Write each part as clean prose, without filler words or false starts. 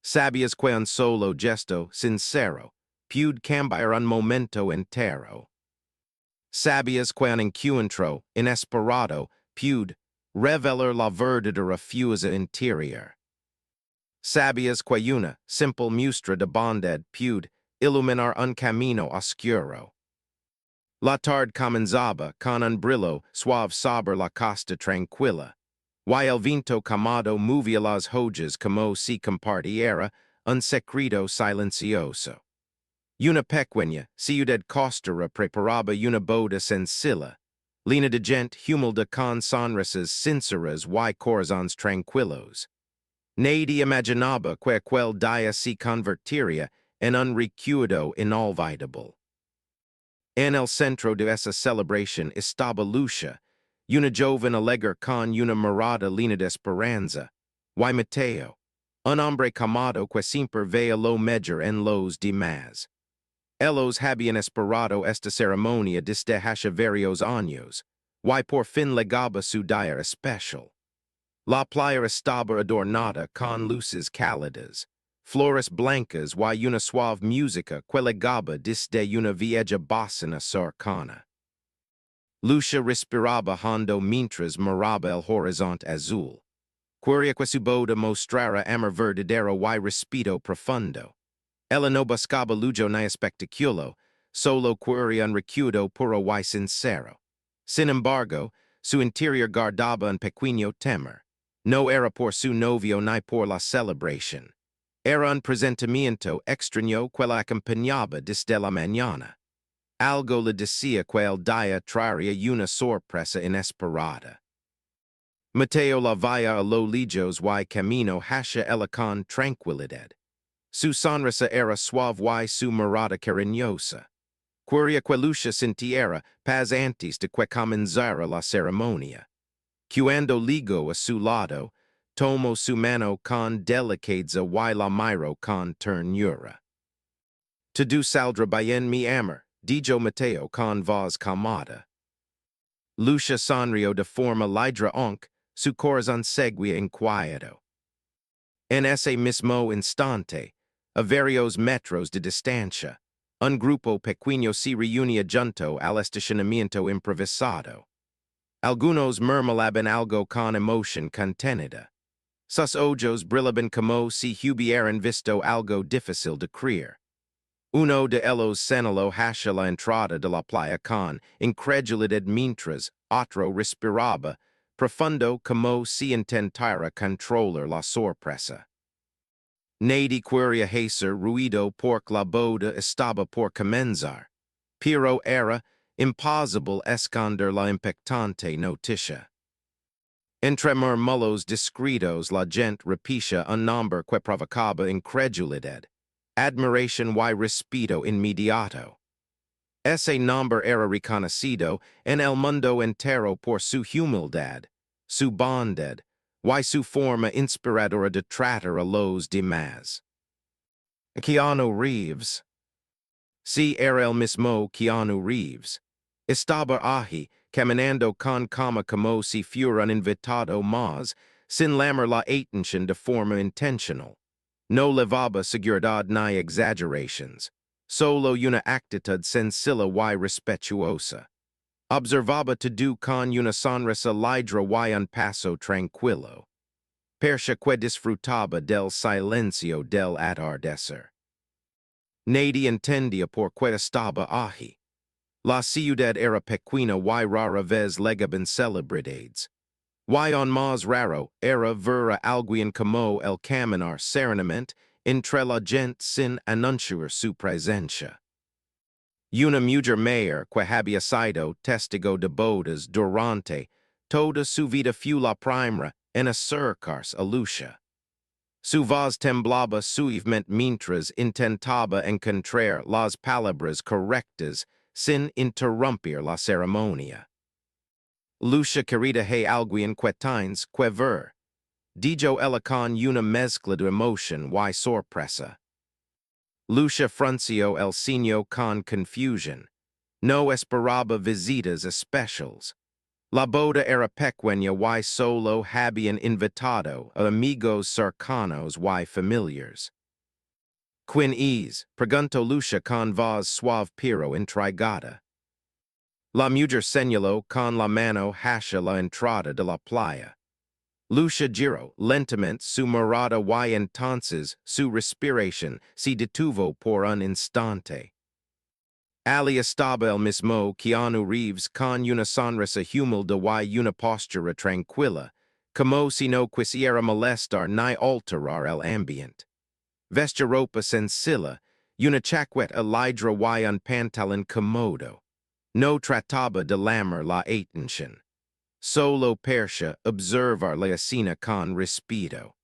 Sabias que un solo gesto sincero, pude cambiar un momento entero. Sabias que un encuentro inesperado, pude revelar la verdadera fuerza interior. Sabias que una simple muestra de bondad pude iluminar un camino oscuro. La tarde comenzaba con un brillo suave sobre la costa tranquila, y el viento camado movía las hojas como si compartiera un secreto silencioso. Una pequeña ciudad costera preparaba una boda sencilla, llena de gente humilde con sonrisas sinceras y corazones tranquilos. Nadie imaginaba que aquel día se convertiría en un recuerdo inolvidable. En el centro de esa celebración estaba Lucia, una joven alegre con una mirada llena de esperanza, y Mateo, un hombre calmado que siempre veía lo mejor en los demás. Ellos habían esperado esta ceremonia desde hace varios años, y por fin llegaba su día especial. La playa estaba adornada con luces cálidas, flores blancas y una suave música que llegaba desde una vieja bocina cercana. Lucia respiraba hondo mientras miraba el horizonte azul. Quería que su boda mostrara amor verdadero y respeto profundo. Ella no buscaba lujo ni espectáculo, solo quería un recuerdo puro y sincero. Sin embargo, su interior guardaba un pequeño temor. No era por su novio ni por la celebración. Era un presentimiento extraño que la acompañaba desde la mañana. Algo le decía que el día traería una sorpresa inesperada. Mateo la veía a lo lejos y camino hacia ella con tranquilidad. Su sonrisa era suave y su mirada cariñosa. Quería que Lucia sintiera paz antes de que comenzara la ceremonia. Cuando llegó a su lado, tomó su mano con delicadeza y la miró con ternura. Todo saldrá bien, mi amor, dijo Mateo con voz calmada. Lucia sonrió de forma alegre aunque su corazón seguía inquieto. En ese mismo instante, a varios metros de distancia, un grupo pequeño se reunía junto al estacionamiento improvisado. Algunos murmuraban algo con emoción contenida. Sus ojos brillaban como si hubieran visto algo difícil de creer. Uno de ellos señaló hacia la entrada de la playa con incredulidad mientras otro respiraba, profundo como si intentara controlar la sorpresa. Nadie quería hacer ruido porque la boda estaba por comenzar, pero era imposible esconder la impactante noticia. Entre murmullos discretos la gente repetía un nombre que provocaba incredulidad, admiración y respeto inmediato. Ese nombre era reconocido en el mundo entero por su humildad, su bondad, y su forma inspiradora de tratar a los demás. Keanu Reeves. Sí, era el mismo Keanu Reeves. Estaba allí, caminando con calma como si fuera un invitado más, sin llamar la atención de forma intencional. No levaba seguridad ni exageraciones, solo una actitud sencilla y respetuosa. Observaba todo con una sonrisa alegre y un paso tranquilo. Percha que disfrutaba del silencio del atardecer. Nadie entendía por qué estaba allí. La ciudad era pequeña y rara vez llegaban celebridades. Y aún más raro era ver a alguien como el caminar serenamente entre la gente sin anunciar su presencia. Una mujer mayor que había sido testigo de bodas durante toda su vida fue la primera en acercarse a Lucia. Su voz temblaba suavemente mientras intentaba encontrar las palabras correctas sin interrumpir la ceremonia. Lucia querida hay alguien que tienes que ver, dijo ella con una mezcla de emoción y sorpresa. Lucia frunció el ceño con confusión. No esperaba visitas especiales. La boda era pequeña y solo habían invitado a amigos cercanos y familiars. Quin es, pregunto Lucia con voz suave pero intrigada. La mujer señaló con la mano hacia la entrada de la playa. Lucia giró lentamente su mirada y entonces su respiración se detuvo por un instante. Ali estaba el mismo Keanu Reeves con una sonrisa humilde y una postura tranquila, como si no quisiera molestar ni alterar el ambiente. Veste ropa sencilla, una chaqueta ligra y un pantalón cómodo. No trataba de llamar la atención. Solo persia observar la escena con respeto.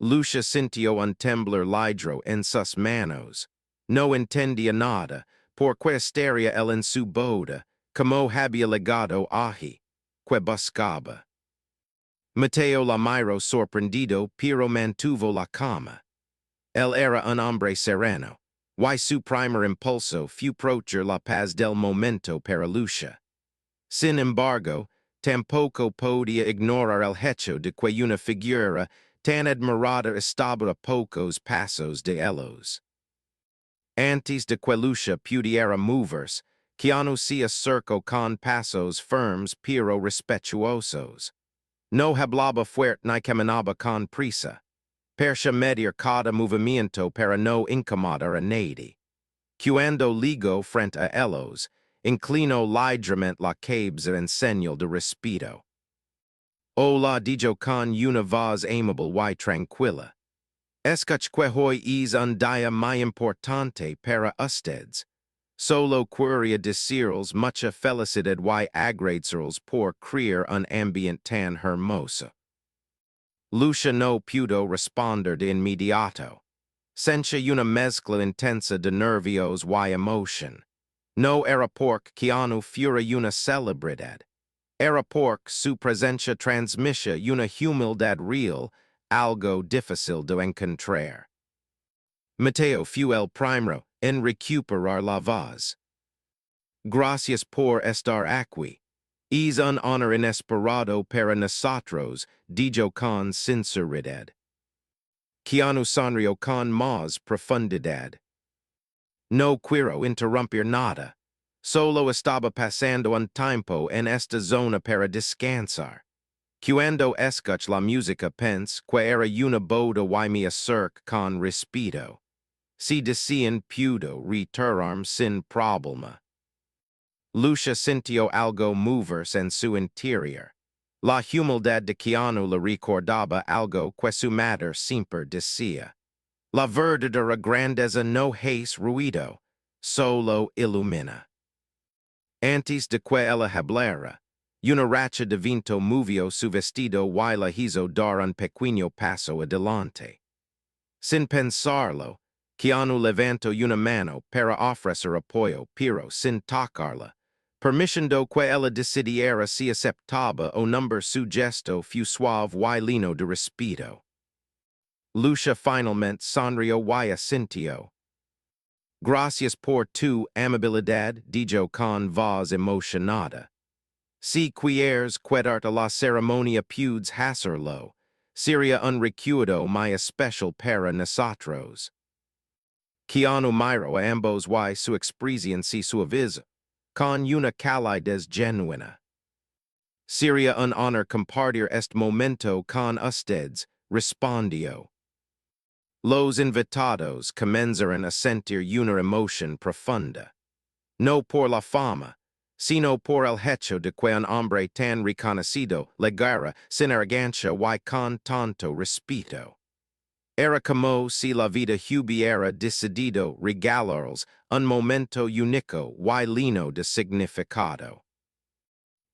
Lucia sintió un temblor ligero en sus manos. No entendía nada, porque estaría él en su boda, como había legado allí, que buscaba. Mateo la miró sorprendido, pero mantuvo la calma. Él era un hombre sereno, y su primer impulso fue proteger la paz del momento para Lucia. Sin embargo, tampoco podía ignorar el hecho de que una figura tan admirada estaba a pocos pasos de ellos. Antes de que Lucia pudiera moverse, Keanu se acercó con pasos firmes pero respetuosos. No hablaba fuerte ni caminaba con prisa. Persia medir cada movimiento para no incomodar a nadie. Cuando ligó frente a ellos, inclinó ligeramente la cabeza en señal de respeto. Hola dijo con una voz amable y tranquila. Escuch que hoy es un día muy importante para ustedes. Solo quería decirles mucha felicidad y agradecerles por crear un ambiente tan hermoso. Lucia no pudo responder de inmediato. Sentía una mezcla intensa de nervios y emoción. No era porque Keanu fuera una celebridad. Era porque su presencia transmitía una humildad real, algo difícil de encontrar. Mateo fue el primero en recuperar la voz. Gracias por estar aquí. Es un honor inesperado para nosotros, dijo con sinceridad. Keanu sonrió con más profundidad. No quiero interrumpir nada. Solo estaba pasando un tiempo en esta zona para descansar. Cuando escuch la música pense que era una boda y me acerco con respeto. Si decían pudo retirarme sin problema. Lucia sintió algo moverse en su interior. La humildad de Keanu le recordaba algo que su madre siempre decía. La verdadera grandeza no es ruido, solo ilumina. Antes de que ella hablara, una racha de viento movió su vestido y la hizo dar un pequeño paso adelante. Sin pensarlo, Keanu levantó una mano para ofrecer apoyo, pero sin tocarla, permitiendo que ella decidiera si aceptaba o no su gesto fue suave y lleno de respeto. Lucia finalmente sonrió y asintió. Gracias por tu amabilidad, dijo con voz emocionada. Si quieres quedarte a la ceremonia puedes hacerlo. Sería un recuerdo muy especial para nosotros. Keanu miró a ambos y su expresión se suavizó, con una calidez genuina. Sería un honor compartir este momento con ustedes, respondió. Los invitados comenzaron a sentir una emoción profunda. No por la fama, sino por el hecho de que un hombre tan reconocido legara sin arrogancia y con tanto respeto. Era como si la vida hubiera decidido regalarles un momento único y lleno de significado.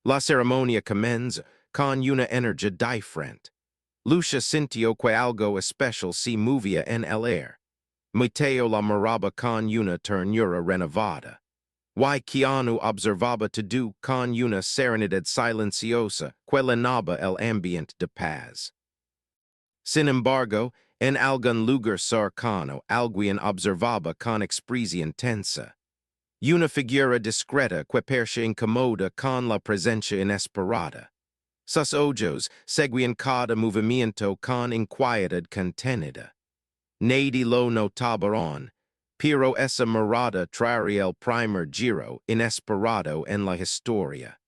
La ceremonia comienza con una energía diferente. Lucia sintió que algo especial se movía en el aire. Mateo la miraba con una ternura renovada. Y Keanu observaba todo con una serenidad silenciosa que llenaba el ambiente de paz. Sin embargo, en algún lugar cercano, alguien observaba con expresión tensa. Una figura discreta que perche incomoda con la presencia inesperada. Sus ojos seguían cada movimiento con inquietud contenida. Nadie lo notaban, pero esa mirada traería el primer giro inesperado en la historia.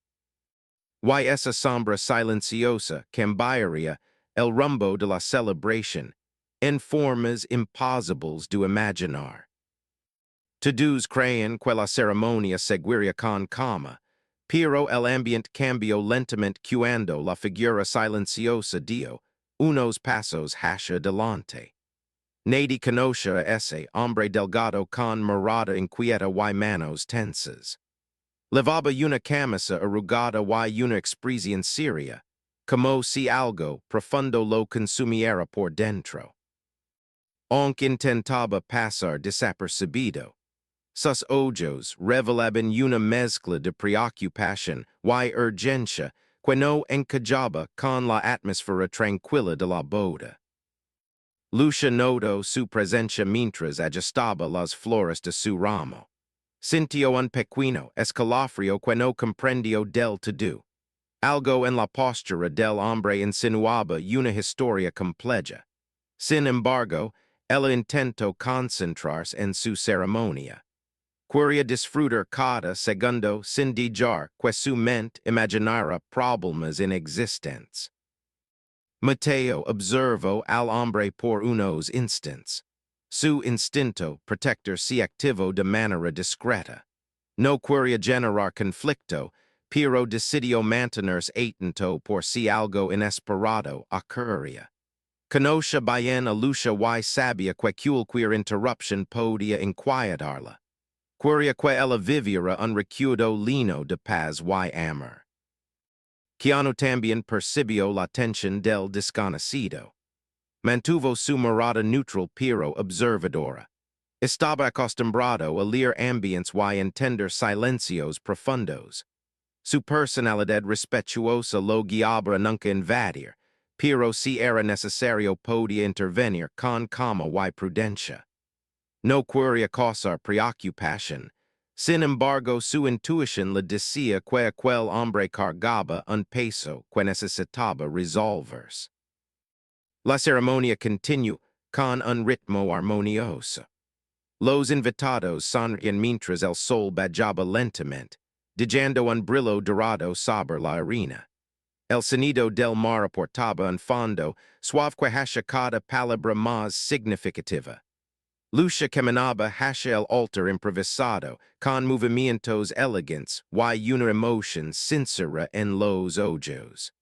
Y esa sombra silenciosa cambiaría el rumbo de la celebración en formas imposibles de imaginar. Todos creen que la ceremonia seguiría con calma, pero el ambiente cambió lentamente cuando la figura silenciosa dio unos pasos hacia adelante. Nadie conoce a ese hombre delgado con mirada inquieta y manos tensas. Levaba una camisa arrugada y una expresión seria, como si algo profundo lo consumiera por dentro. Aunque intentaba pasar desapercibido, sus ojos revelaban una mezcla de preocupación y urgencia que no encajaba con la atmósfera tranquila de la boda. Lucia notó su presencia mientras ajustaba las flores de su ramo. Sintió un pequeño escalofrío que no comprendió del todo. Algo en la postura del hombre insinuaba una historia compleja. Sin embargo, ella intentó concentrarse en su ceremonia. Quería disfrutar cada segundo sin dejar que su mente imaginara problemas inexistentes. Mateo observó al hombre por unos instantes. Su instinto protector se activó de manera discreta. No quería generar conflicto, pero decidió mantenerse atento por si algo inesperado ocurría. Conoce bien a Lucia y sabía que cualquier interrupción podía inquietarla. Quería que ella viviera un recuerdo lleno de paz y amor. Keanu también percibió la tensión del desconocido. Mantuvo su mirada neutral pero observadora. Estaba acostumbrado a leer ambientes y entender silencios profundos. Su personalidad respetuosa lo guiaba nunca invadir, pero si era necesario podía intervenir con calma y prudencia. No quería causar preocupación. Sin embargo, su intuición le decía que aquel hombre cargaba un peso que necesitaba resolverse. La ceremonia continuó con un ritmo armonioso. Los invitados sonrían mientras el sol bajaba lentamente, dejando un brillo dorado sobre la arena. El sonido del mar aportaba un fondo suave que hacia cada palabra más significativa. Lucia caminaba hacia el altar improvisado, con movimientos elegantes y una emoción sincera en los ojos.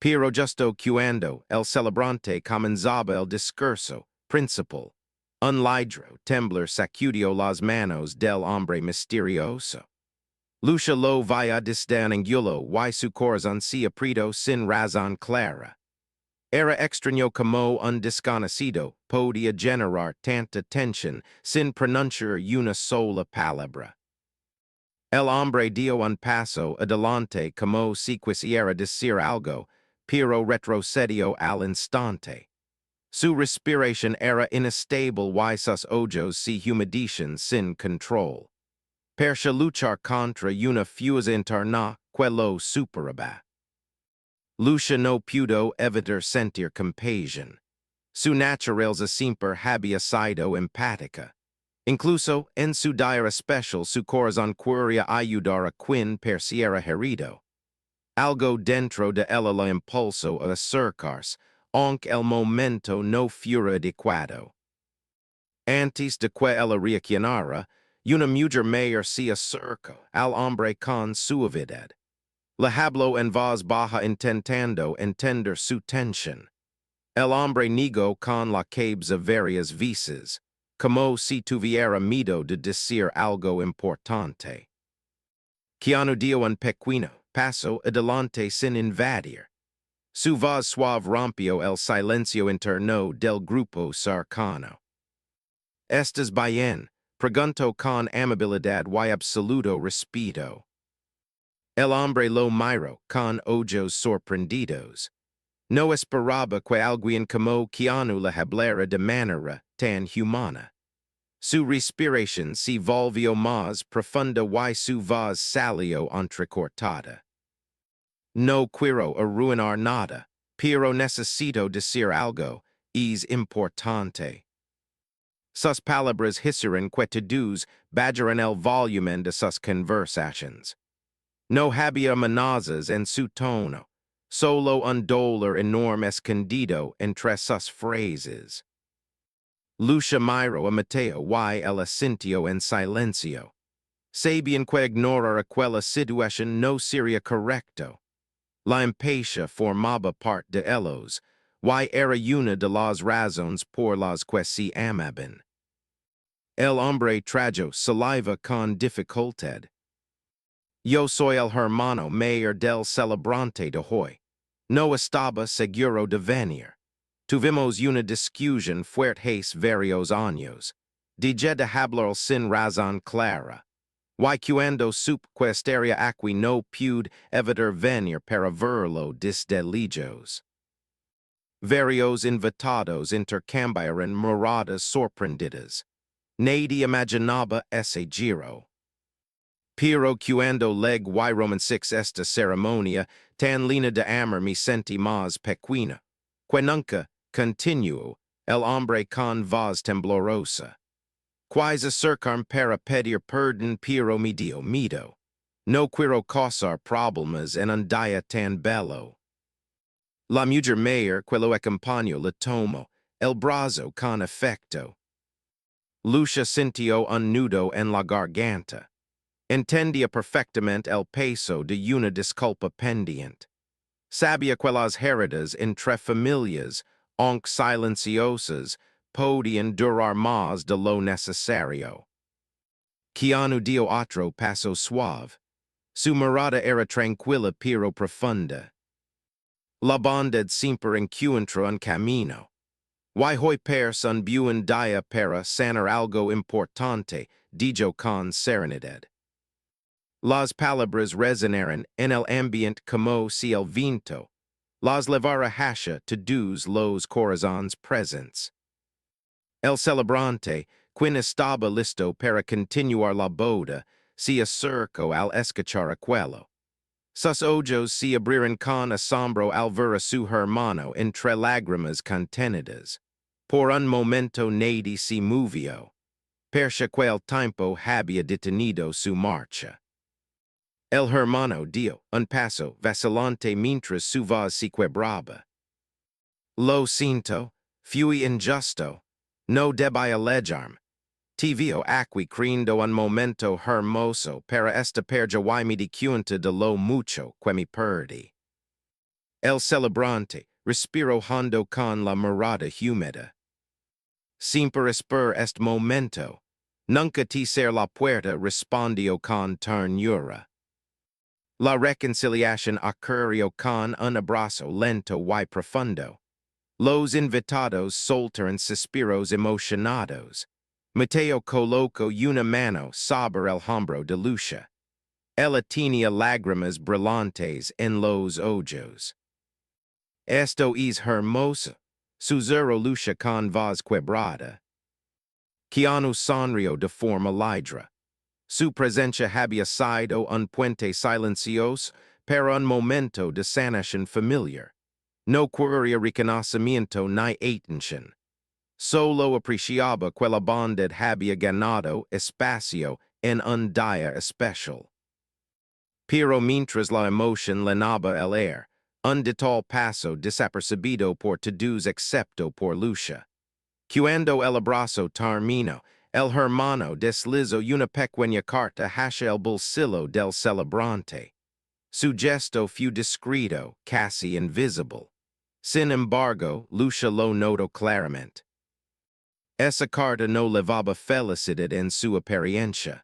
Pero justo cuando el celebrante comenzaba el discurso principal, un ligero temblor sacudió las manos del hombre misterioso. Lucia lo veía desde un ángulo y su corazón se apretó sin razón clara. Era extraño como un desconocido podía generar tanta tensión sin pronunciar una sola palabra. El hombre dio un paso adelante como si quisiera decir algo, pero retrocedió al instante. Su respiración era inestable y sus ojos se humedecían sin control. Parecía luchar contra una fuerza interna que lo superaba. Lucia no pudo evitar sentir compasión. Su naturaleza siempre había sido empática. Incluso en su día especial su corazón quería ayudar a quien pareciera herido. Algo dentro de ella lo impulsó a acercarse, aunque el momento no fuera adecuado. Antes de que ella reaccionara, una mujer mayor se acercó al hombre con suavidad. Le habló en voz baja intentando entender su tensión. El hombre negó con la cabeza varias veces, como si tuviera miedo de decir algo importante. Keanu dio un pequeño paso adelante sin invadir. Su voz suave rompió el silencio interno del grupo cercano. ¿Estás bien? Preguntó con amabilidad y absoluto respeto. El hombre lo miró con ojos sorprendidos. No esperaba que alguien como Keanu le hablara de manera tan humana. Su respiración si volvió más profunda y su voz salió entrecortada. No quiero arruinar nada, pero necesito decir algo, es importante. Sus palabras hicieron que todos bajaran el volumen de sus conversaciones. No había amenazas en su tono, solo un dolor enorme escondido entre sus frases. Lucia miró a Mateo y él asintió en silencio. Sabían que ignorar aquella situación no sería correcto. La impaciencia formaba parte de ellos, y era una de las razones por las que se amaban. El hombre tragó saliva con dificultad. Yo soy el hermano mayor del celebrante de hoy. No estaba seguro de venir. Tuvimos una discusión fuerte hace varios años. Dejé de hablar sin razón clara. Y cuando supe que estaría aquí no pude evitar venir para verlo desde lejos. Varios invitados intercambiaron miradas sorprendidas. Nadie imaginaba ese giro. Pero cuando leg y romancix esta ceremonia, tan lina de amor me sentí más pequeña. Que nunca, continuó, el hombre con voz temblorosa. Quais acercarme para pedir perdón pero me dio miedo. No quiero causar problemas en un día tan bello. La mujer mayor que lo acompañó le tomó el brazo con afecto. Lucia sintió un nudo en la garganta. Entendía perfectamente el peso de una disculpa pendiente. Sabía que las heridas entre familias, aunque silenciosas, podían durar más de lo necesario. Keanu dio otro paso suave. Su mirada era tranquila pero profunda. La bondad siempre encuentra un camino. Y hoy pers un buen día para sanar algo importante, dijo con serenidad. Las palabras resonaron en el ambiente como si el viento las levara hacia todos los corazones presentes. El celebrante, quien estaba listo para continuar la boda, se acercó al escuchar aquello. Sus ojos se abrieron con asombro al ver a su hermano entre lágrimas contenidas. Por un momento nadie se movió. Percia que el tiempo había detenido su marcha. El hermano dio un paso vacilante mientras su voz se quebraba. Lo siento, fui injusto. No debía alejarme. Te vio aquí creyendo un momento hermoso para esta perja y me di cuenta de lo mucho que me perdí. El celebrante respiró hondo con la mirada húmeda. Siempre espero este momento. Nunca te cerré la puerta, respondió con ternura. La reconciliación ocurrió con un abrazo lento y profundo. Los invitados soltaron suspiros emocionados. Mateo colocó una mano sobre el hombro de Lucia. Ella tenía lágrimas brillantes en los ojos. Esto es hermoso, susurró Lucia con voz quebrada. Keanu sonrió de forma alegre. Su presencia había sido un puente silencioso para un momento de sanación familiar. No quería reconocimiento ni atención. Solo apreciaba que la bondad había ganado espacio en un día especial. Pero mientras la emoción llenaba el aire, un detalle pasó desapercibido por todos excepto por Lucia. Cuando el abrazo terminó, el hermano deslizó una pequeña carta hacia el bolsillo del celebrante. Su gesto fue discreto, casi invisible. Sin embargo, Lucia lo notó claramente. Esa carta no levaba felicidad en su apariencia.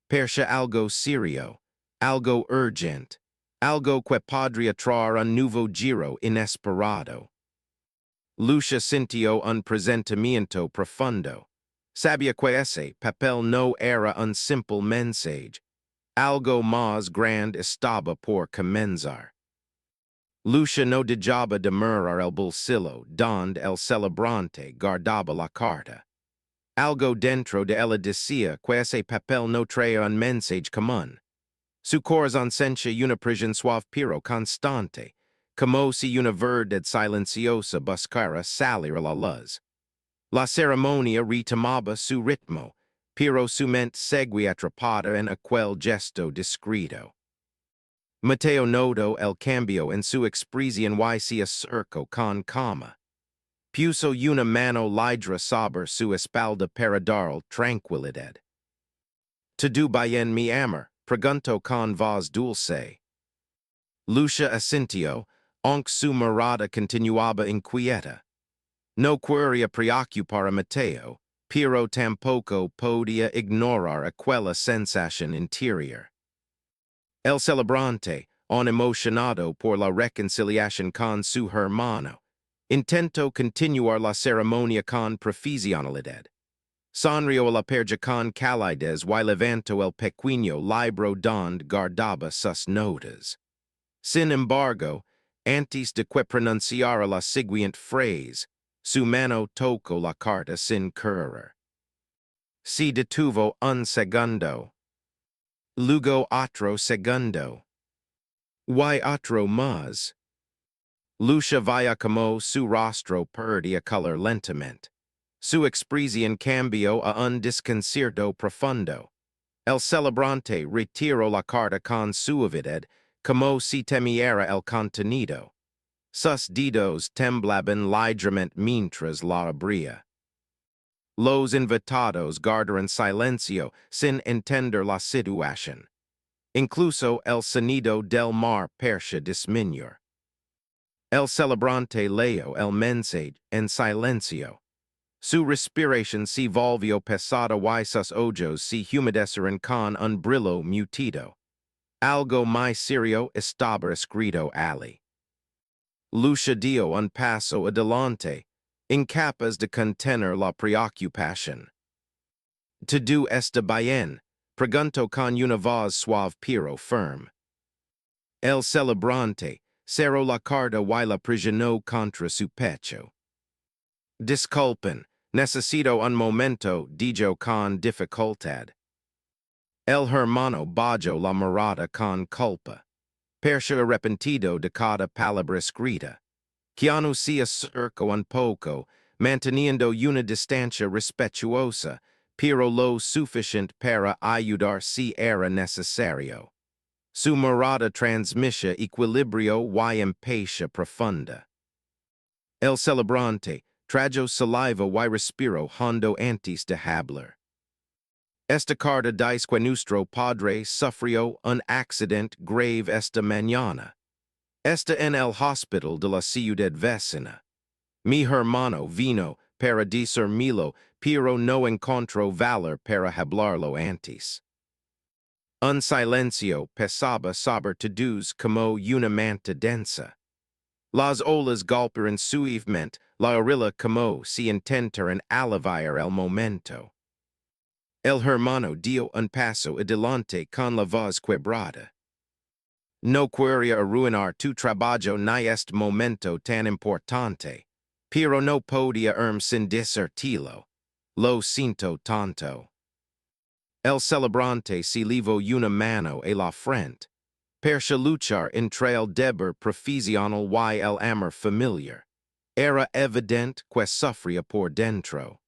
Parecía algo serio, algo urgente, algo que podría traer un nuevo giro inesperado. Lucia sintió un presentimiento profundo. Sabía que ese papel no era un simple mensaje. Algo más grande estaba por comenzar. Lucia no dejaba de mirar el bolsillo donde el celebrante guardaba la carta. Algo dentro de ella decía que ese papel no traía un mensaje común. Su corazón sentía una prisión suave pero constante, como si una verdad silenciosa buscara salir a la luz. La ceremonia retomaba su ritmo, pero su mente seguía atrapada en aquel gesto discreto. Mateo notó el cambio en su expresión y se acercó con calma. Puso una mano ligra sobre su espalda para dar tranquilidad. ¿Todo bien mi amor? Preguntó con voz dulce. Lucia asintió, aunque su mirada continuaba inquieta. No quería preocupar a Mateo, pero tampoco podía ignorar aquella sensación interior. El celebrante, aún emocionado por la reconciliación con su hermano, intentó continuar la ceremonia con profesionalidad. Sonrió a la perja con calidez y levantó el pequeño libro donde guardaba sus notas. Sin embargo, antes de que pronunciara la siguiente frase, su mano tocó la carta sin querer. Se detuvo un segundo. Luego otro segundo. Y otro más. Lucia veía como su rostro perdía color lentamente. Su expresión cambió a un desconcierto profundo. El celebrante retiró la carta con suavidad, como si temiera el contenido. Sus dedos temblaban ligeramente mientras la abría. Los invitados guardaron silencio sin entender la situación. Incluso el sonido del mar parecía disminuir. El celebrante leyó el mensaje en silencio. Su respiración se volvió pesada y sus ojos se humedecieron con un brillo mutido. Algo más serio estaba escrito allí. Lucia dio un paso adelante, incapaz de contener la preocupación. ¿Todo está bien? Preguntó con una voz suave pero firme. El celebrante cerró la carta y la presionó contra su pecho. Disculpen, necesito un momento, dijo con dificultad. El hermano bajó la mirada con culpa. Pareció arrepentido de cada palabra escrita. Keanu se acercó un poco, manteniendo una distancia respetuosa, pero lo suficiente para ayudar si era necesario. Su mirada transmitía equilibrio y empatía profunda. El celebrante tragó saliva y respiró hondo antes de hablar. Esta carta dice que nuestro padre sufrió un accidente grave esta mañana. Está en el hospital de la ciudad vecina. Mi hermano vino para decírmelo, pero no encontró valor para hablarlo antes. Un silencio pesaba sobre todos como una manta densa. Las olas golpearon suavemente la orilla como si intentaran aliviar el momento. El hermano dio un paso adelante con la voz quebrada. No quería arruinar tu trabajo ni este momento tan importante, pero no podía sin decírtelo. Lo siento tanto. El celebrante se llevó una mano a la frente, para luchar entre el deber profesional y el amor familiar. Era evidente que sufría por dentro.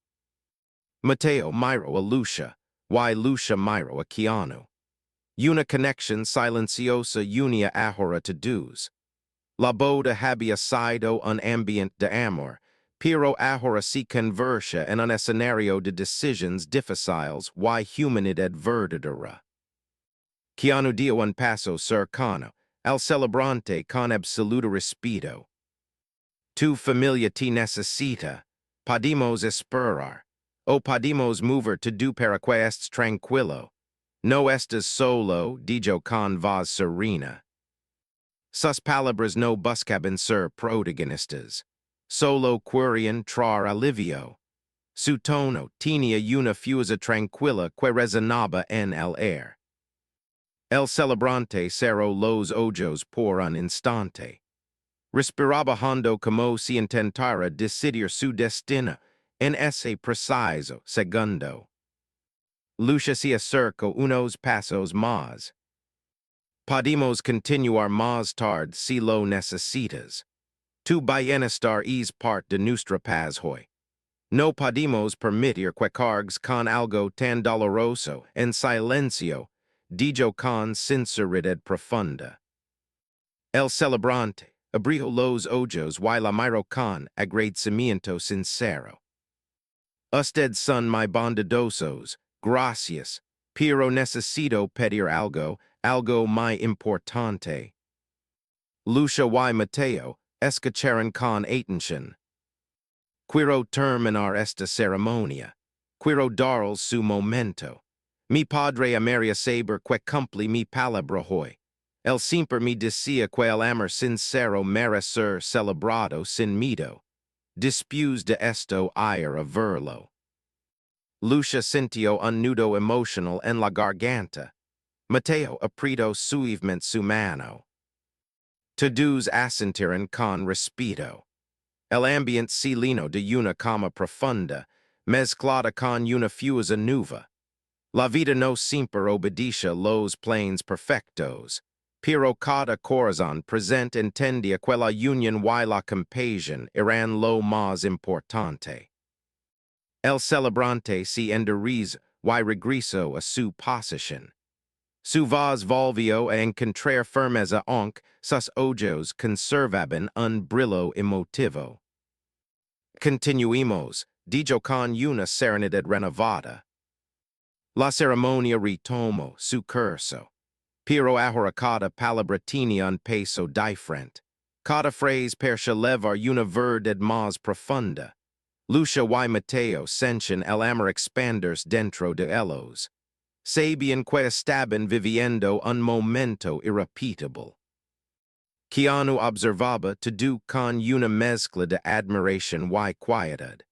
Mateo miró a Lucia, y Lucia miró a Keanu. Una conexión silenciosa unía ahora todos. La boda había sido un ambiente de amor, pero ahora se convertía en un escenario de decisiones difíciles y humanidad verdadera. Keanu dio un paso cercano, al celebrante con absoluto respeto. Tu familia te necesita. Podemos esperar. O podemos mover todo para que estés tranquilo. No estás solo, dijo con voz serena. Sus palabras no buscaban ser protagonistas. Solo querían traer alivio. Su tono tenía una fuerza tranquila que resonaba en el aire. El celebrante cerró los ojos por un instante. Respiraba hondo como si intentara decidir su destino, en ese preciso segundo. Lucia se acerca unos pasos más. Podemos continuar más tarde si lo necesitas. Tu bienestar es parte de nuestra paz hoy. No podemos permitir que cargues con algo tan doloroso en silencio, dijo con sinceridad profunda. El celebrante abrió los ojos y la miró con agradecimiento sincero. Usted son muy bondadosos, gracias, pero necesito pedir algo muy importante. Lucia y Mateo escucharon con atención. Quiero terminar esta ceremonia. Quiero darles su momento. Mi padre amaría saber que cumplí mi palabra hoy. Él siempre me decía que el amor sincero merece ser celebrado sin miedo. Después de esto ir a verlo. Lucia sintió un nudo emocional en la garganta. Mateo apretó suavemente su mano. Todos asintieron con respeto. El ambiente se llenó de una calma profunda, mezclada con una fuerza nueva. La vida no siempre obedece los planes perfectos, pero cada corazón presente entendía que la unión y la compasión eran lo más importante. El celebrante se enderezó y regresó a su posición. Su voz volvió a encontrar firmeza aunque sus ojos conservaban un brillo emotivo. Continuemos, dijo con una serenidad renovada. La ceremonia retomó su curso. Pero ahora cada palabra tenía un peso diferente. Cada frase parecía llevar una verdad más profunda. Lucia y Mateo sentían el amor expandirse dentro de ellos. Sabían que estaban viviendo un momento irrepetible. Keanu observaba todo con una mezcla de admiración y quietud.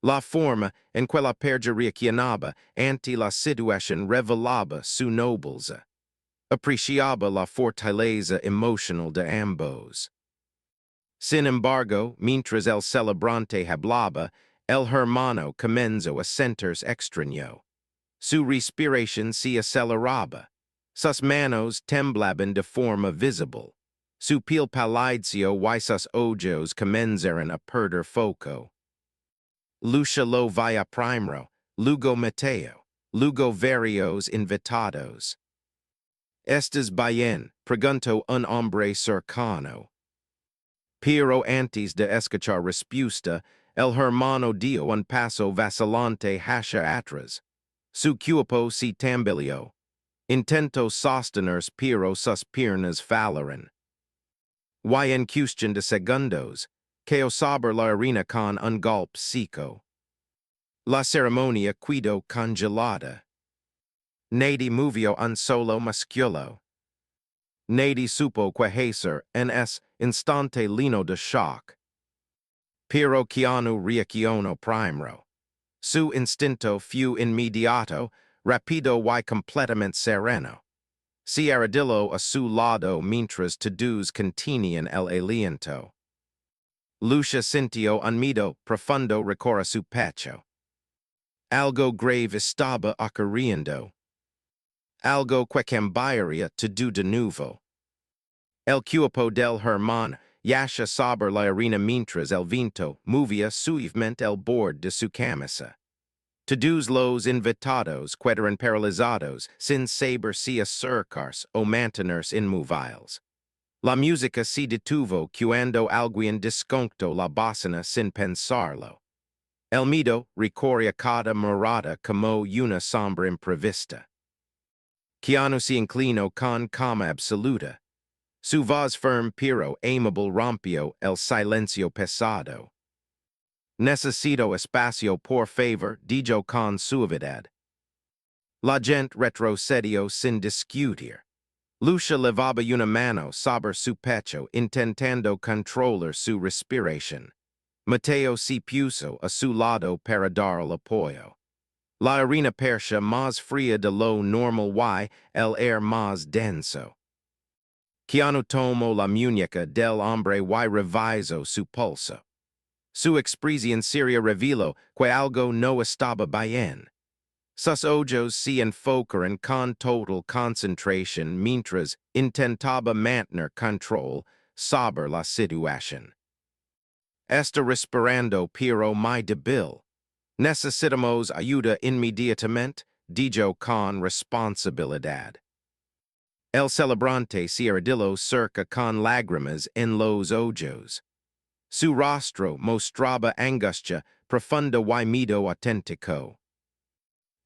La forma en que la pareja reaccionaba ante la situación revelaba su nobleza. Apreciaba la fortaleza emocional de ambos. Sin embargo, mientras el celebrante hablaba, el hermano comenzó a sentirse extraño. Su respiración se aceleraba. Sus manos temblaban de forma visible. Su piel palideció y sus ojos comenzaron a perder foco. Lucia lo via primero, luego Mateo, luego varios invitados. ¿Estás bien? Preguntó un hombre cercano. Pero antes de escuchar respuesta, el hermano dio un paso vacilante hacia atrás. Su cuerpo se tambaleó. Intentó sostenerse pero sus piernas fallaron. Y en cuestión de segundos, cayó sobre la arena con un golpe seco. La ceremonia quedó congelada. Nadie movió un solo músculo. Nadie supo qué hacer en ese instante lleno de shock. Pero Keanu reaccionó primero. Su instinto fue inmediato, rápido y completamente sereno. Se arrodilló a su lado mientras todos contenían el aliento. Lucia sintió un miedo profundo recorrer su pecho. Algo grave estaba ocurriendo. Algo que cambiaría todo de nuevo. El cuerpo del hermano yacía sobre la arena mientras el viento movía suavemente el borde de su camisa. Todos los invitados quedaron paralizados sin saber si acercarse o mantenerse inmóviles. La música se detuvo cuando alguien desconectó la bocina sin pensarlo. El miedo recorría cada mirada como una sombra imprevista. Keanu se inclinó con calma absoluta. Su voz firme pero amable rompió el silencio pesado. Necesito espacio por favor, dijo con suavidad. La gente retrocedió sin discutir. Lucia levaba una mano sobre su pecho intentando controlar su respiración. Mateo se puso a su lado para dar el apoyo. La arena parecía más fría de lo normal y el aire más denso. Keanu tomó la muñeca del hombre y revisó su pulso. su expresi in Syria revelo que algo no estaba bien. Sus ojos se enfocaron con total concentration mientras intentaba mantener control sobre la situación. Está respirando pero muy débil. Necesitamos ayuda inmediatamente, dijo con responsabilidad. El celebrante se arrodilló cerca con lágrimas en los ojos. Su rostro mostraba angustia profunda y miedo auténtico.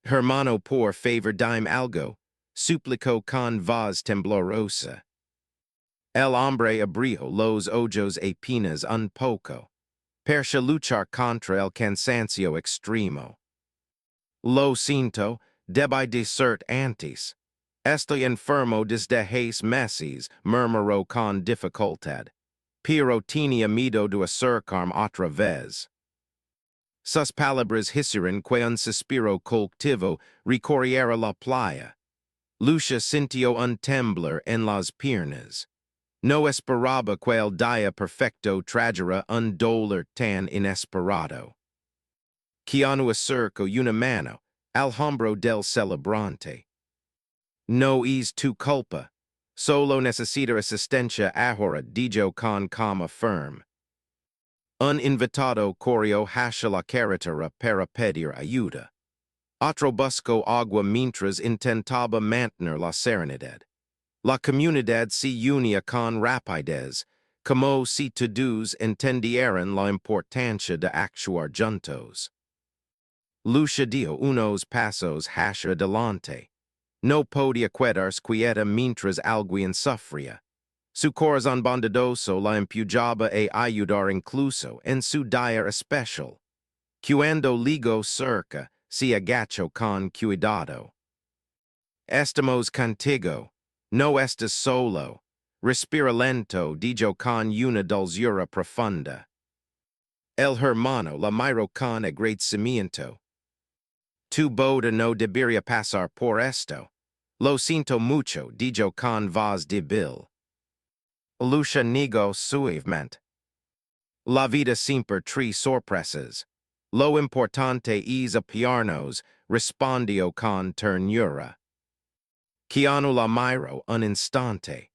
Hermano, por favor, dime algo, suplicó con voz temblorosa. El hombre abrió los ojos apenas un poco. Para luchar contra el cansancio extremo. Lo siento, debí decir antes. Estoy enfermo desde hace meses, murmuró con dificultad. Pero tenía miedo de acercarme otra vez. Sus palabras hicieron que un suspiro colectivo recorriera la playa. Lucia sintió un temblor en las piernas. No esperaba que el día perfecto trajera un dolor tan inesperado. Keanu acercó una mano al hombro del celebrante. No es tu culpa. Solo necesita asistencia ahora, dijo con calma firme. Un invitado corrió hacia la carretera para pedir ayuda. Otro buscó agua mientras intentaba mantener la serenidad. La comunidad se unía con rapidez, como si todos entendieran la importancia de actuar juntos. Lucia dio unos pasos hacia adelante. No podía quedarse quieta mientras alguien sufría. Su corazón bondadoso la empujaba a ayudar incluso en su día especial. Cuando llegó cerca, se agachó con cuidado. Estamos contigo. No estás solo. Respira lento, dijo con una dulzura profunda. El hermano la miró con agradecimiento. Tu boda no debería pasar por esto. Lo siento mucho, dijo con voz débil. Lucia negó suavemente. La vida siempre trae sorpresas. Lo importante es apoyarnos, respondió con ternura. Keanu la miró un instante.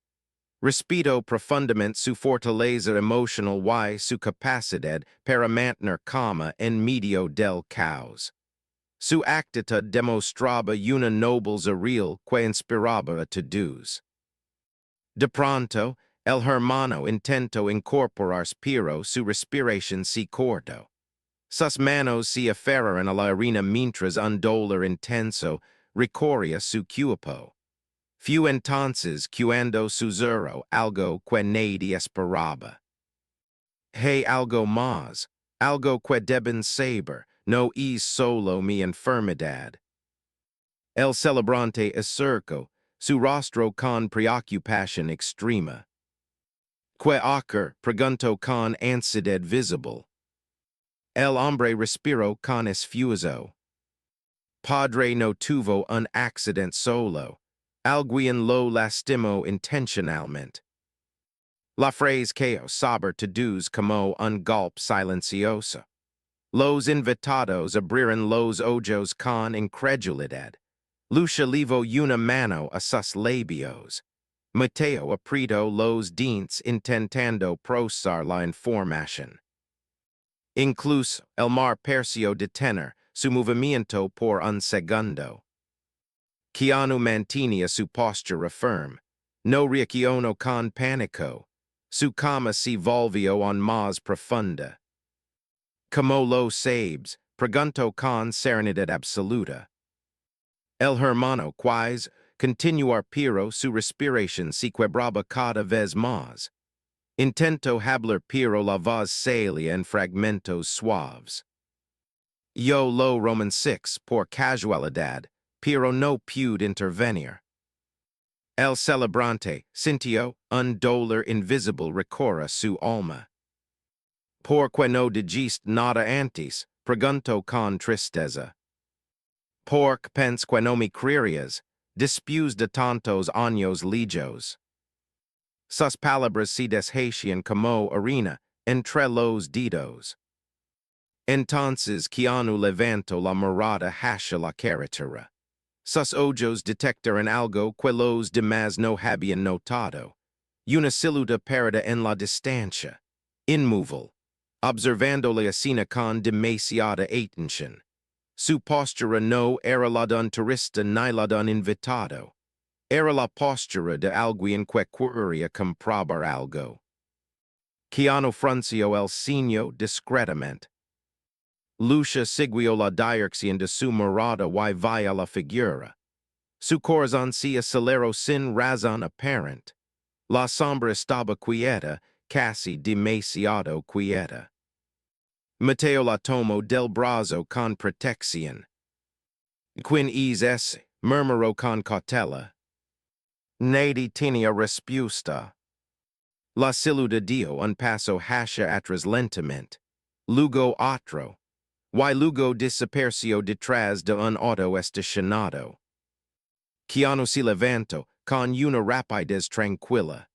Respetó profundamente su fortaleza emocional y su capacidad para mantener calma en medio del caos. Su actitud demostraba una nobleza real que inspiraba a todos. De pronto, el hermano intentó incorporarse pero su respiración se cortó. Sus manos se aferraron a la arena mientras un dolor intenso recorría su cuerpo. Fue entonces cuando susurró algo que nadie esperaba. Hay algo más, algo que deben saber, no es solo mi enfermedad. El celebrante acercó su rostro con preocupación extrema. ¿Qué ocurre? Preguntó con ansiedad visible. El hombre respiró con esfuerzo. Padre no tuvo un accidente solo. Alguien lo lastimó intencionalmente. La frase cayó sobre todos como un golpe silencioso. Los invitados abrieron los ojos con incredulidad. Lucia levó una mano a sus labios. Mateo apretó los dientes intentando procesar la información. Incluso el mar pareció detener su movimiento por un segundo. Keanu mantenía su postura firme. No reaccionó con pánico. Su calma se volvió aún más profunda. ¿Cómo lo sabes? Preguntó con serenidad absoluta. El hermano quais continuar pero su respiración se quebraba cada vez más. Intento hablar pero la voz salía en fragmentos suaves. Yo lo Roman 6 por casualidad, pero no pude intervenir. El celebrante sintió un dolor invisible recorrer su alma. ¿Por qué no dijiste nada antes? Preguntó con tristeza. Porque pensé que no me creerías, después de tantos años lejos. Sus palabras se deshacían como arena entre los dedos. Entonces Keanu levanto la mirada hacia la carretera. Sus ojos detectaron algo que los demás no habían notado. Una silueta parada en la distancia. Inmóvil. Observando la escena con demasiada atención. Su postura no era la de un turista ni la de un invitado. Era la postura de alguien que quería comprobar algo. Keanu frunció el ceño discretamente. Lucia siguió la dirección de su mirada y via la figura. Su corazón se aceleró sin razón aparente. La sombra estaba quieta, casi demasiado quieta. Mateo la tomó del brazo con protección. Quien es ese? Murmuró con cautela. Nadie tenía respuesta. La silueta dio un paso hacia atrás lentamente. Luego otro. Y luego desapareció detrás de un auto estacionado. Keanu se levantó con una rapidez tranquila.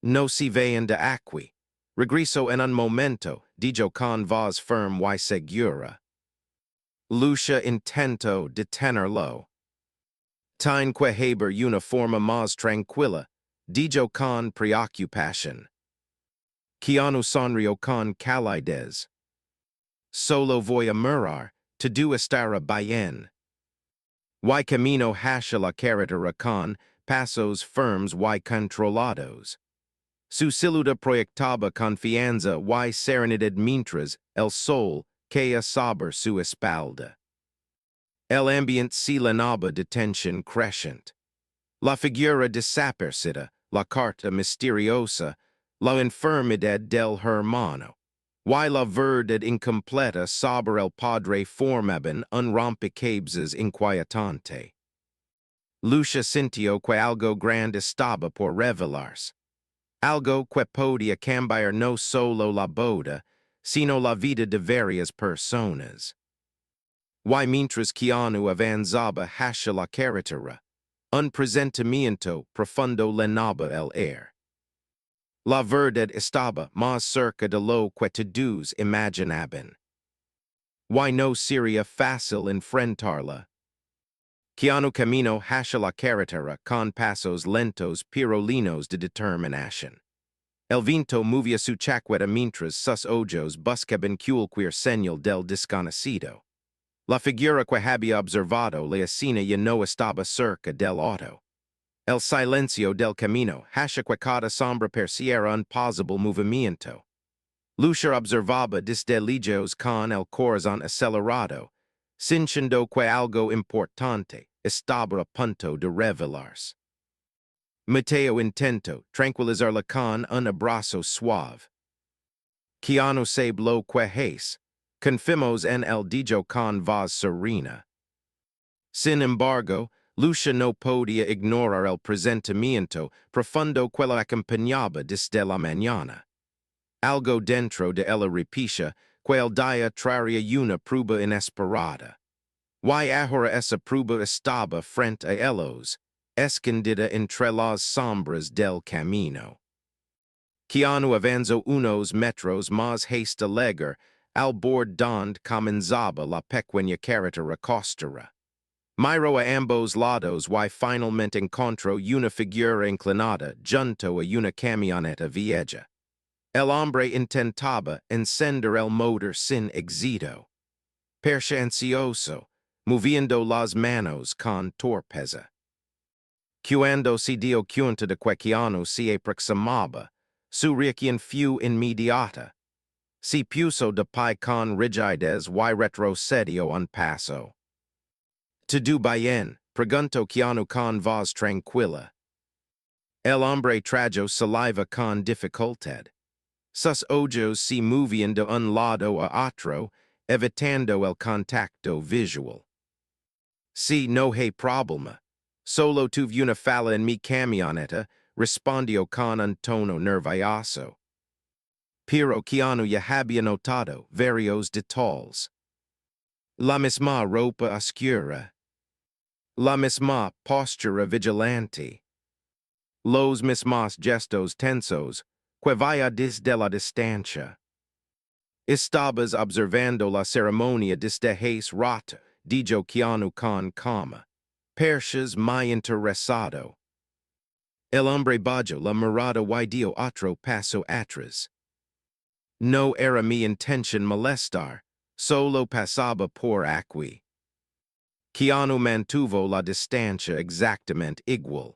No se vayan de aquí. Regreso en un momento, dijo con voz firme y segura. Lucia intentó detenerlo. Tin que haber una forma más tranquila, dijo con preocupación. Keanu sonrió con calidez. Solo voy a mirar, todo estará bien. Y camino hacia la carretera con pasos firmes y controlados. Su silueta proyectaba confianza y serenidad mientras el sol caía sobre su espalda. El ambiente se llenaba de tensión creciente. La figura desaparecida, la carta misteriosa, la enfermedad del hermano, y la verdad incompleta sobre el padre formaban un rompecabezas inquietante. Lucia sintió que algo grande estaba por revelarse. Algo que podía cambiar no solo la boda, sino la vida de varias personas. Y mientras Keanu avanzaba hacia la carretera, un presentimiento profundo llenaba el aire. La verdad estaba más cerca de lo que todos imaginaban. Y no sería fácil enfrentarla. Keanu caminó hacia la carretera con pasos lentos pero llenos de determinación. El viento movía su chaqueta mientras sus ojos buscaban cualquier señal del desconocido. La figura que había observado la escena ya no estaba cerca del auto. El silencio del camino hacia que cada sombra perciera un posible movimiento. Lucia observaba desde lejos con el corazón acelerado, sintiendo que algo importante estaba a punto de revelarse. Mateo intentó tranquilizarla con un abrazo suave. Keanu sabe lo que es. Confiemos en el dijo con voz serena. Sin embargo, Lucia no podía ignorar el presentimiento profundo que la acompañaba desde la mañana. Algo dentro de ella repetía que el día traería una prueba inesperada. Y ahora esa prueba estaba frente a ellos, escondida entre las sombras del camino. Keanu avanzó unos metros más hasta llegar al borde donde comenzaba la pequeña carretera costera. Miró a ambos lados y finalmente encontró una figura inclinada junto a una camioneta vieja. El hombre intentaba encender el motor sin éxito. Parecía ansioso, moviendo las manos con torpeza. Cuando se dio cuenta de que Keanu se aproximaba, su reacción fue inmediata. Se puso de pie con rigidez y retrocedió un paso. ¿Todo bien?, preguntó Keanu con voz tranquila. El hombre tragó saliva con dificultad. Sus ojos se movían de un lado a otro, evitando el contacto visual. Sí, no hay problema. Solo tuve una falla en mi camioneta, respondió con un tono nervioso. Pero Keanu ya había notado varios detalles. La misma ropa oscura. La misma postura vigilante. Los mismos gestos tensos que vaya desde la distancia. Estabas observando la ceremonia desde hace rato, dijo Keanu con calma. Perchas muy interesado. El hombre bajo la mirada y dio otro paso atrás. No era mi intención molestar, solo pasaba por aquí. Keanu mantuvo la distancia exactamente igual.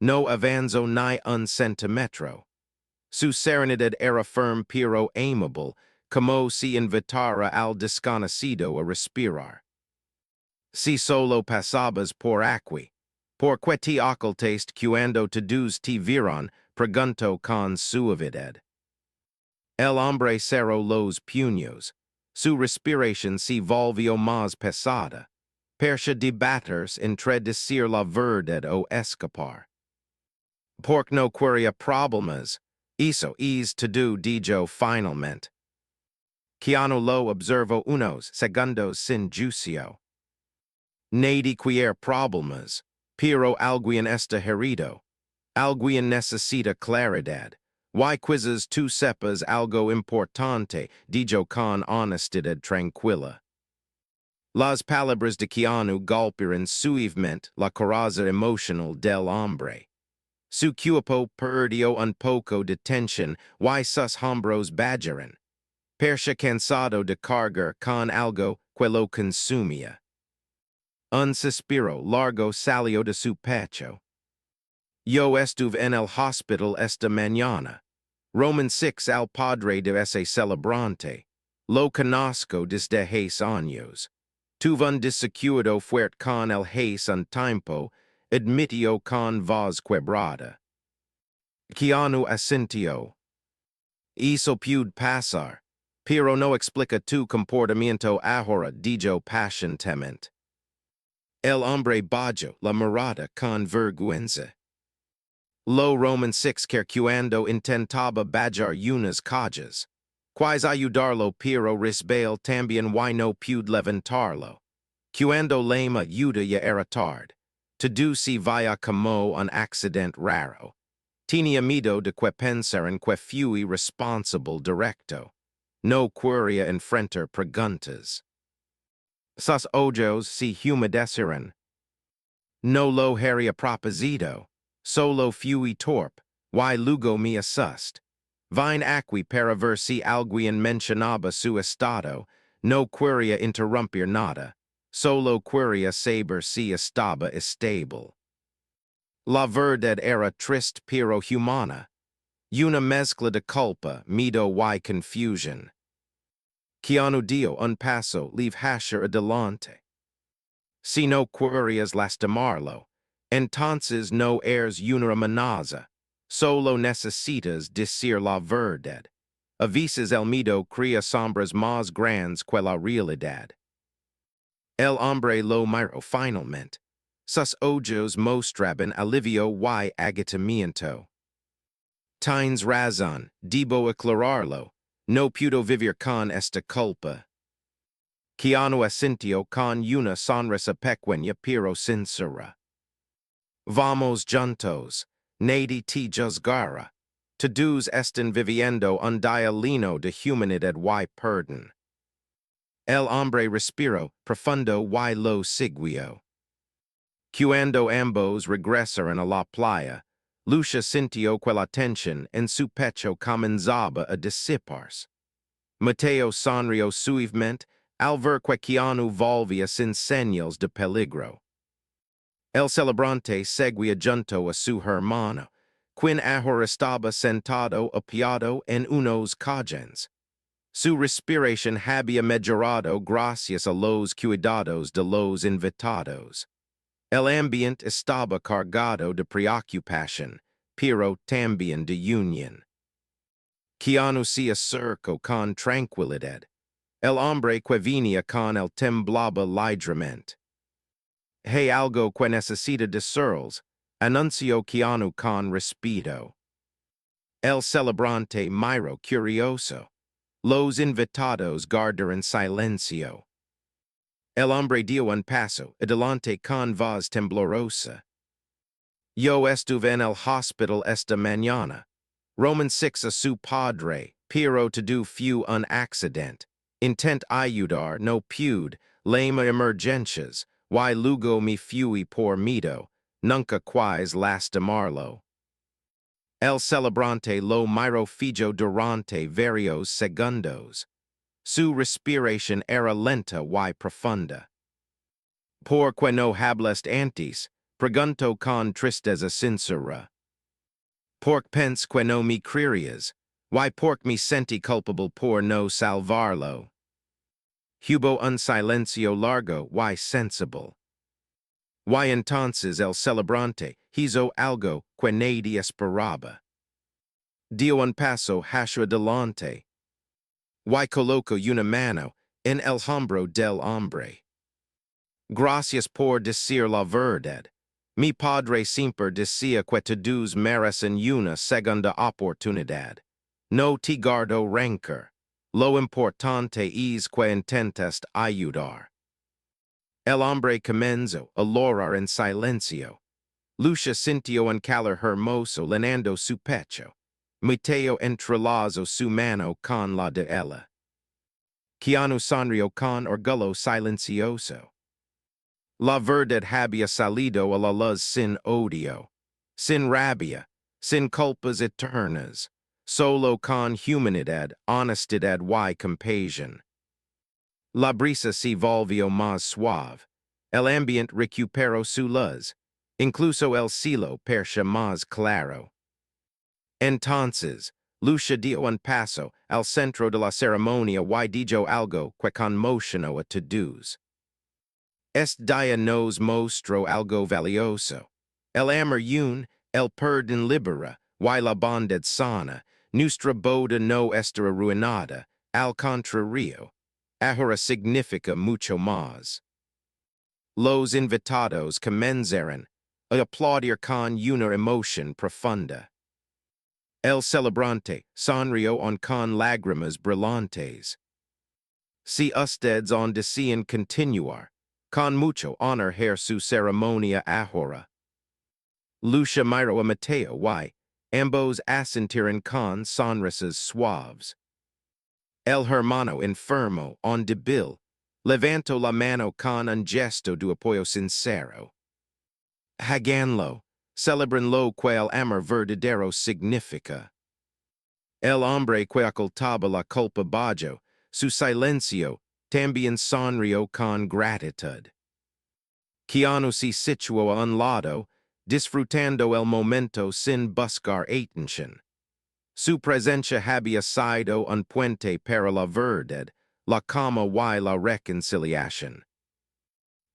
No avanzó ni un centímetro. Su serenidad era firme pero amable, como si invitara al desconocido a respirar. Si solo pasabas por aquí, ¿por qué te ocultaste cuando todos te vieron? Preguntó con suavidad. El hombre cerró los puños. Su respiración se volvió más pesada. Percha debates entre decir la verdad o escapar. Porque no quería problemas. Eso es todo, dijo finalmente. Keanu lo observó unos segundos sin juicio. Nadie quiere problemas, pero alguien está herido. Alguien necesita claridad. Why quizzes tú sepas algo importante, dijo con honestidad tranquila. Las palabras de Keanu golpearon suavemente la coraza emocional del hombre. Su cuerpo perdió un poco de tensión y sus hombros bajaron. Percha cansado de cargar con algo que lo consumía. Un suspiro largo salió de su pecho. Yo estuve en el hospital esta mañana. Roman 6 al padre de ese celebrante. Lo conozco desde hace años. Tuve un desacuerdo fuerte con el hace un tiempo, admitió con voz quebrada. Keanu asintió. Eso puede pasar, pero no explica tu comportamiento ahora, dijo pacientemente. El hombre bajó la mirada con vergüenza. Lo Roman 6 que cuando intentaba bajar unas calles. Quais ayudarlo pero risbale también y no pude levantarlo. Cuando lema ayuda ya era tarde. Todo se vaya como un accidente raro. Tenía miedo de que pensaran que fui responsable directo. No quería enfrentar preguntas. Sus ojos se humedecieron. No lo haría propósito. Solo fui torpe, y luego me asust. Vine aquí para ver si alguien mencionaba su estado, no quería interrumpir nada, solo quería saber si estaba estable. La verdad era triste pero humana. Una mezcla de culpa, miedo y confusion. Keanu dio un paso leave hacia adelante. Si no querías lastimarlo, entonces no eres una amenaza. Solo necesitas decir la verdad. A veces el miedo crea sombras más grandes que la realidad. El hombre lo miró finalmente. Sus ojos mostraban alivio y agotamiento. Tienes razón, debo aclararlo. No puedo vivir con esta culpa. Keanu asintió con una sonrisa pequeña pero sincera. Vamos juntos, nadie te juzgará. Todos están viviendo un día lleno de humanidad y perdón. El hombre respiró profundo y lo siguió. Cuando ambos regresaron a la playa, Lucia sintió que la tensión en su pecho comenzaba a disiparse. Mateo sonrió suavemente al ver que Keanu volvía sin señales de peligro. El celebrante seguía junto a su hermano, quien ahora estaba sentado apoyado en unos cojones. Su respiración había mejorado gracias a los cuidados de los invitados. El ambiente estaba cargado de preocupación, pero también de unión. Keanu se acercó con tranquilidad. El hombre que venía con él temblaba ligeramente. Hay algo que necesita decirles, anunció Keanu con respeto. El celebrante miró curioso. Los invitados guardaron silencio. El hombre dio un paso adelante con voz temblorosa. Yo estuve en el hospital esta mañana. Roman 6 a su padre, pero to do few un accident, intent iudar no pud, lema emergentias, y lugo mi fui por mido, nunca quais lastimarlo. El celebrante lo miro fijo durante varios segundos. Su respiración era lenta y profunda. Porque no hablest antes, pregunto con tristeza sincera. Porque pens que no me creerías, y porque me sentí culpable por no salvarlo. Hubo un silencio largo y sensible. Y entonces el celebrante hizo algo que nadie esperaba. Dio un paso hacia adelante. Y coloco una mano en el hombro del hombre. Gracias por decir la verdad. Mi padre siempre decía que todos merecen una segunda oportunidad. No te guardo rencor. Lo importante es que intentes ayudar. El hombre comenzó a llorar en silencio. Lucia sintió un calor hermoso llenando su pecho. Mateo entrelazó su mano con la de ella. Keanu sonrió con orgullo silencioso. La verdad había salido a la luz sin odio, sin rabia, sin culpas eternas, solo con humanidad, honestidad y compasión. La brisa se volvió más suave, el ambiente recuperó su luz, incluso el cielo parecía más claro. Entonces, Lucia dio un paso al centro de la ceremonia y dijo algo que conmocionó a todos. Este día nos mostró algo valioso. El amor el perdón libera, y la bondad sana, nuestra boda no estará arruinada, al contrario, ahora significa mucho más. Los invitados comenzaron a aplaudir con una emoción profunda. El celebrante sonrió con lágrimas brillantes. Si ustedes desean continuar, con mucho honor su ceremonia ahora. Lucia miró a Mateo y ambos asintieron con sonrisas suaves. El hermano enfermo débil levantó la mano con un gesto de apoyo sincero. Háganlo, celebren lo que el amor verdadero significa. El hombre que ocultaba la culpa bajo su silencio también sonrió con gratitud. Keanu se situó a un lado, disfrutando el momento sin buscar atención. Su presencia había sido un puente para la verdad, la cama y la reconciliación.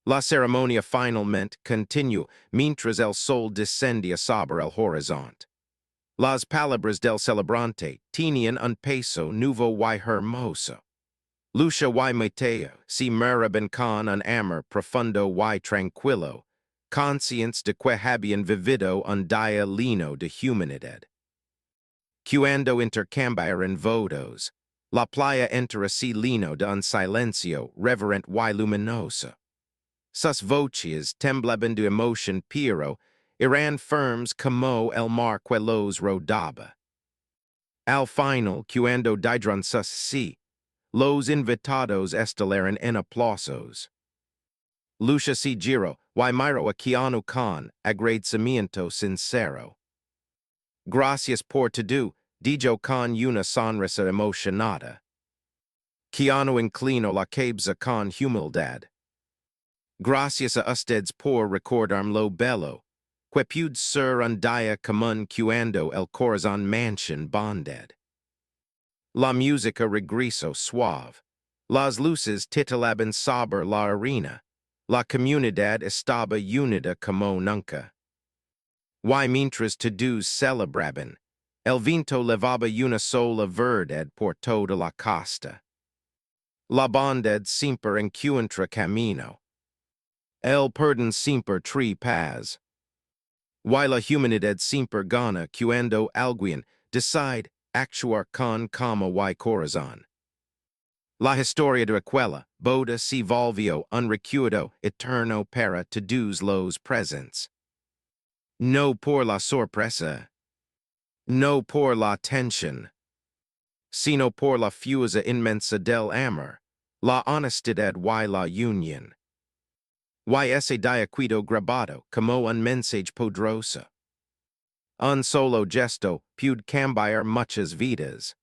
La ceremonia finalmente continuó mientras el sol descendía sobre el horizonte. Las palabras del celebrante tenían un peso nuevo y hermoso. Lucia y Mateo se miraban con un amor profundo y tranquilo, conscientes de que habían vivido un día lleno de humanidad. Cuando intercambiaron votos, la playa entera se llenó de un silencio reverente y luminoso. Sus voces temblaban de emoción pero eran firmes como el mar que los rodeaba. Al final, cuando dijeron sus sí, los invitados estallaron en aplausos. Lucia se giró y miró a Keanu con agradecimiento sincero. Gracias por todo, dijo con una sonrisa emocionada. Keanu inclinó la cabeza con humildad. Gracias a ustedes por recordarme lo bello, que pude ser un día común cuando el corazón mansion bondad. La música regresó suave. Las luces titilaban sobre la arena. La comunidad estaba unida como nunca. Y mientras todos celebraban, el viento levaba una sola verdad por toda la costa. La bondad siempre encuentra camino. El perdón siempre trae paz. Y la humanidad siempre gana cuando alguien decide actuar con calma y corazón. La historia de aquella boda se volvió un recuerdo eterno para todos los presentes. No por la sorpresa, no por la tensión, sino por la fuerza inmensa del amor, la honestidad y la unión. Y ese día quedó grabado como un mensaje poderoso. Un solo gesto puede cambiar muchas vidas.